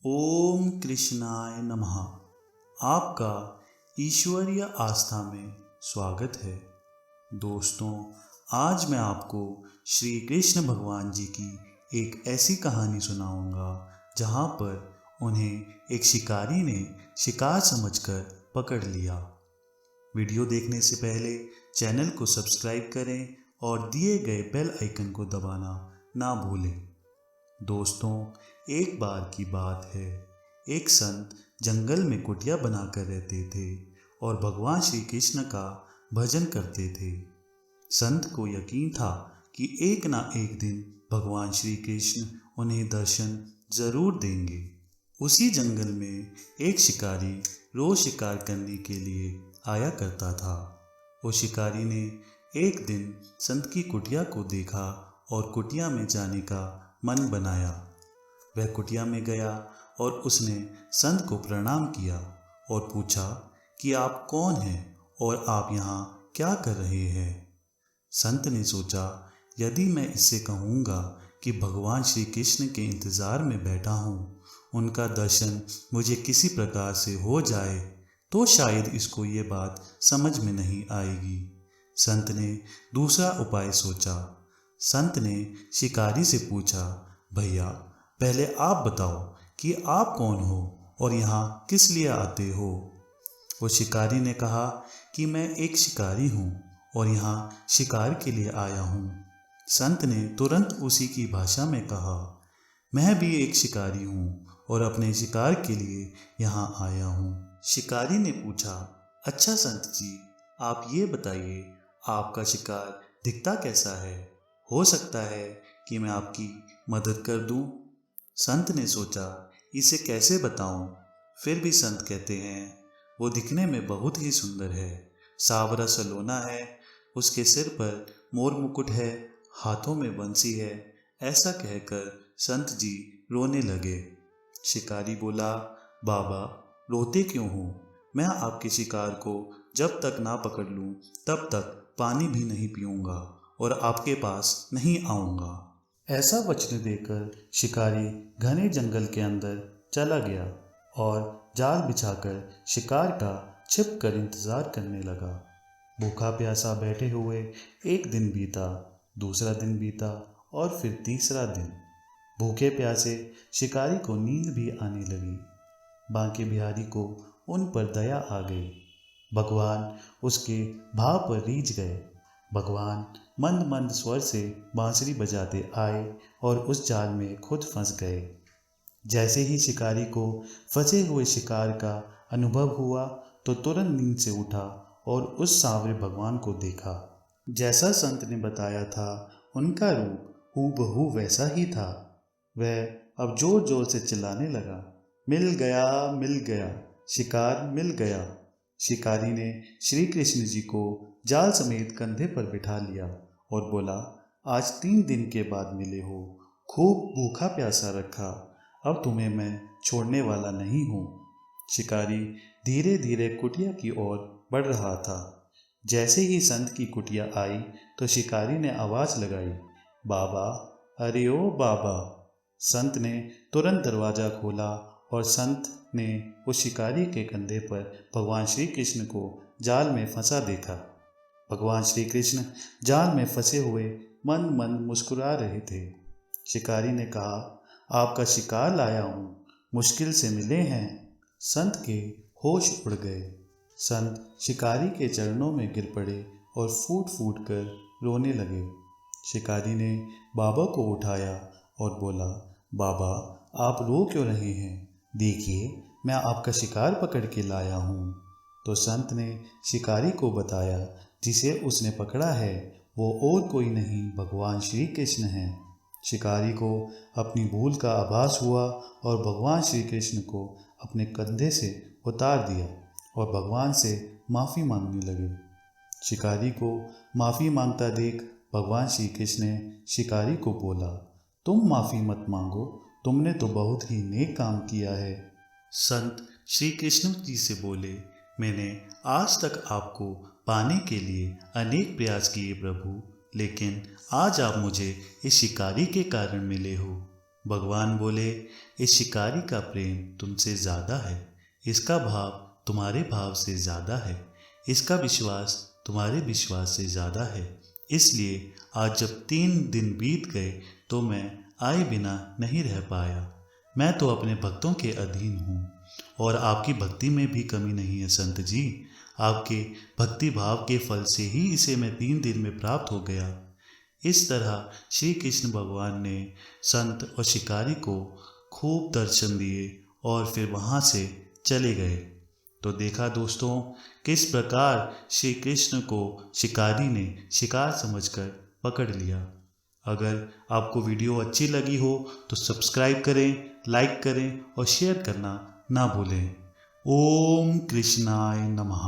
ओम कृष्णाय नमः। आपका ईश्वरीय आस्था में स्वागत है। दोस्तों, आज मैं आपको श्री कृष्ण भगवान जी की एक ऐसी कहानी सुनाऊंगा जहां पर उन्हें एक शिकारी ने शिकार समझकर पकड़ लिया। वीडियो देखने से पहले चैनल को सब्सक्राइब करें और दिए गए बेल आइकन को दबाना ना भूलें। दोस्तों, एक बार की बात है। एक संत जंगल में कुटिया बनाकर रहते थे और भगवान श्री कृष्ण का भजन करते थे। संत को यकीन था कि एक ना एक दिन भगवान श्री कृष्ण उन्हें दर्शन जरूर देंगे। उसी जंगल में एक शिकारी रोज शिकार करने के लिए आया करता था। वो शिकारी ने एक दिन संत की कुटिया को देखा और कुटिया में जाने का मन बनाया। वह कुटिया में गया और उसने संत को प्रणाम किया और पूछा कि आप कौन हैं और आप यहाँ क्या कर रहे हैं। संत ने सोचा, यदि मैं इससे कहूँगा कि भगवान श्री कृष्ण के इंतज़ार में बैठा हूँ, उनका दर्शन मुझे किसी प्रकार से हो जाए तो शायद इसको ये बात समझ में नहीं आएगी। संत ने दूसरा उपाय सोचा। संत ने शिकारी से पूछा, भैया पहले आप बताओ कि आप कौन हो और यहाँ किस लिए आते हो। वो शिकारी ने कहा कि मैं एक शिकारी हूँ और यहाँ शिकार के लिए आया हूँ। संत ने तुरंत उसी की भाषा में कहा, मैं भी एक शिकारी हूँ और अपने शिकार के लिए यहाँ आया हूँ। शिकारी ने पूछा, अच्छा संत जी, आप ये बताइए आपका शिकार दिखता कैसा है? हो सकता है कि मैं आपकी मदद कर दूं। संत ने सोचा, इसे कैसे बताऊं। फिर भी संत कहते हैं, वो दिखने में बहुत ही सुंदर है, सावरा सलोना है, उसके सिर पर मोर मुकुट है, हाथों में बंसी है। ऐसा कहकर संत जी रोने लगे। शिकारी बोला, बाबा रोते क्यों हो? मैं आपके शिकार को जब तक ना पकड़ लूं तब तक पानी भी नहीं पीऊंगा और आपके पास नहीं आऊंगा। ऐसा वचन देकर शिकारी घने जंगल के अंदर चला गया और जाल बिछाकर शिकार का छिप कर इंतजार करने लगा। भूखा प्यासा बैठे हुए एक दिन बीता, दूसरा दिन बीता और फिर तीसरा दिन। भूखे प्यासे शिकारी को नींद भी आने लगी। बांके बिहारी को उन पर दया आ गई। भगवान उसके भाव पर रीझ गए। भगवान मंद मंद स्वर से बांसुरी बजाते आए और उस जाल में खुद फंस गए। जैसे ही शिकारी को फंसे हुए शिकार का अनुभव हुआ तो तुरंत नींद से उठा और उस सांवरे भगवान को देखा। जैसा संत ने बताया था, उनका रूप हूबहू वैसा ही था। वह अब जोर जोर से चिल्लाने लगा, मिल गया, मिल गया, शिकार मिल गया। शिकारी ने श्री कृष्ण जी को जाल समेत कंधे पर बिठा लिया और बोला, आज 3 दिन के बाद मिले हो, खूब भूखा प्यासा रखा, अब तुम्हें मैं छोड़ने वाला नहीं हूँ। शिकारी धीरे धीरे कुटिया की ओर बढ़ रहा था। जैसे ही संत की कुटिया आई तो शिकारी ने आवाज लगाई, बाबा, अरे ओ बाबा। संत ने तुरंत दरवाजा खोला और संत ने उस शिकारी के कंधे पर भगवान श्री कृष्ण को जाल में फंसा देखा। भगवान श्री कृष्ण जाल में फंसे हुए मन मन मुस्कुरा रहे थे। शिकारी ने कहा, आपका शिकार लाया हूँ, मुश्किल से मिले हैं। संत के होश उड़ गए। संत शिकारी के चरणों में गिर पड़े और फूट फूट कर रोने लगे। शिकारी ने बाबा को उठाया और बोला, बाबा आप रो क्यों रहे हैं? देखिए, मैं आपका शिकार पकड़ के लाया हूँ। तो संत ने शिकारी को बताया, जिसे उसने पकड़ा है वो और कोई नहीं, भगवान श्री कृष्ण हैं। शिकारी को अपनी भूल का आभास हुआ और भगवान श्री कृष्ण को अपने कंधे से उतार दिया और भगवान से माफ़ी मांगने लगे। शिकारी को माफ़ी मांगता देख भगवान श्री कृष्ण ने शिकारी को बोला, तुम माफ़ी मत मांगो, तुमने तो बहुत ही नेक काम किया है। संत श्री कृष्ण जी से बोले, मैंने आज तक आपको पाने के लिए अनेक प्रयास किए प्रभु, लेकिन आज आप मुझे इस शिकारी के कारण मिले हो। भगवान बोले, इस शिकारी का प्रेम तुमसे ज़्यादा है, इसका भाव तुम्हारे भाव से ज़्यादा है, इसका विश्वास तुम्हारे विश्वास से ज़्यादा है। इसलिए आज जब 3 दिन बीत गए तो मैं आए बिना नहीं रह पाया। मैं तो अपने भक्तों के अधीन हूँ और आपकी भक्ति में भी कमी नहीं है संत जी। आपके भक्ति भाव के फल से ही इसे मैं 3 दिन में प्राप्त हो गया। इस तरह श्री कृष्ण भगवान ने संत और शिकारी को खूब दर्शन दिए और फिर वहाँ से चले गए। तो देखा दोस्तों, किस प्रकार श्री कृष्ण को शिकारी ने शिकार समझकर पकड़ लिया। अगर आपको वीडियो अच्छी लगी हो तो सब्सक्राइब करें, लाइक करें और शेयर करना ना भूलें। ओम कृष्णाय नमः।